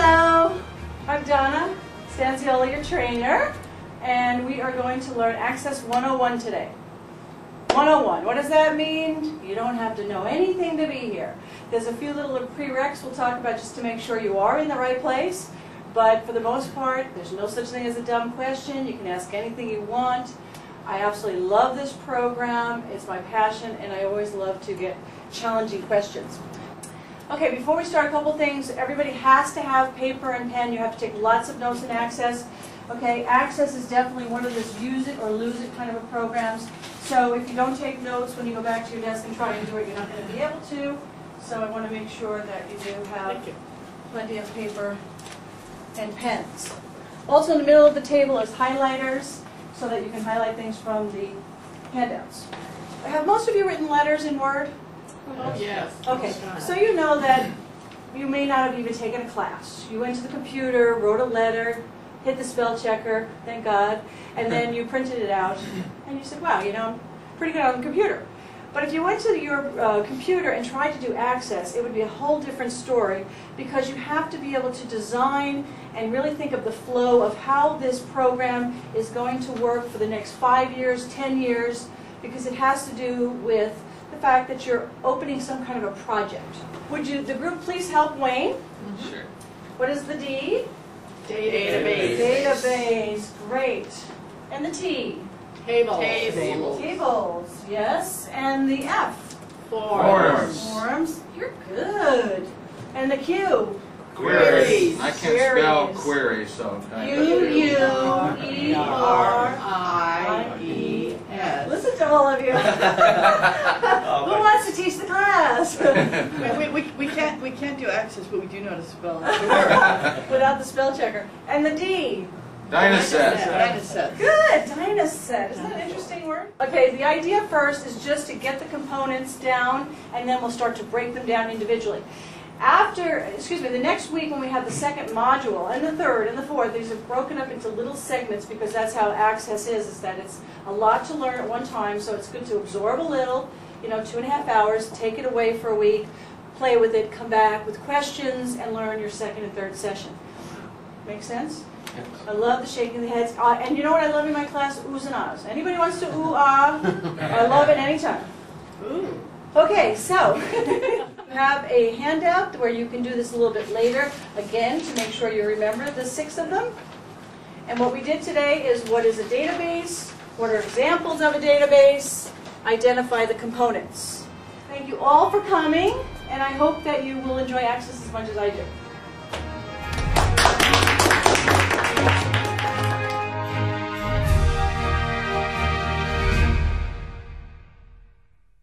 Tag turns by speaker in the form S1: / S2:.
S1: Hello, I'm Donna, Stanziola, your trainer, and we are going to learn Access 101 today. 101, what does that mean? You don't have to know anything to be here. There's a few little prereqs we'll talk about just to make sure you are in the right place, but for the most part, there's no such thing as a dumb question. You can ask anything you want. I absolutely love this program. It's my passion, and I always love to get challenging questions. Okay, before we start, a couple things. Everybody has to have paper and pen. You have to take lots of notes in Access. Okay, Access is definitely one of those use it or lose it kind of a programs. So if you don't take notes when you go back to your desk and try and do it, you're not going to be able to. So I want to make sure that you do have plenty of paper and pens. Also in the middle of the table is highlighters so that you can highlight things from the handouts. Have most of you written letters in Word?
S2: Yes.
S1: Okay, so you know that you may not have even taken a class. You went to the computer, wrote a letter, hit the spell checker, thank God, and then you printed it out, and you said, wow, you know, I'm pretty good on the computer. But if you went to your computer and tried to do Access, it would be a whole different story, because you have to be able to design and really think of the flow of how this program is going to work for the next 5 years, 10 years, because it has to do with the fact that you're opening some kind of a project. Would you, the group, please help Wayne?
S2: Sure.
S1: What is the D?
S2: Database.
S1: Database, great. And the T?
S2: Tables.
S1: Tables, yes. And the F?
S2: Forms.
S1: Forms, you're good. And the Q?
S2: Queries.
S3: I can't spell query, so.
S2: Q-U-E-R-I-E-S.
S1: Listen to all of you. Who wants to teach the class?
S2: we can't do Access, but we do know how to spell.
S1: Without the spell checker. And the D?
S3: Dynaset.
S2: Dynaset.
S1: Good, Dynaset. Isn't that an interesting word? Okay, the idea first is just to get the components down, and then we'll start to break them down individually. The next week when we have the second module, and the third, and the fourth, these are broken up into little segments because that's how Access is that it's a lot to learn at one time, so it's good to absorb a little, 2.5 hours, take it away for a week, play with it, come back with questions, and learn your second and third session. Make sense?
S3: Yes.
S1: I love the shaking the heads. And you know what I love in my class? Oohs and ahs. Anybody wants to ooh ah? I love it anytime.
S2: Ooh.
S1: Okay, so you have a handout where you can do this a little bit later, again, to make sure you remember the 6 of them. And what we did today is what is a database, what are examples of a database, identify the components. Thank you all for coming, and I hope that you will enjoy Access as much as I do.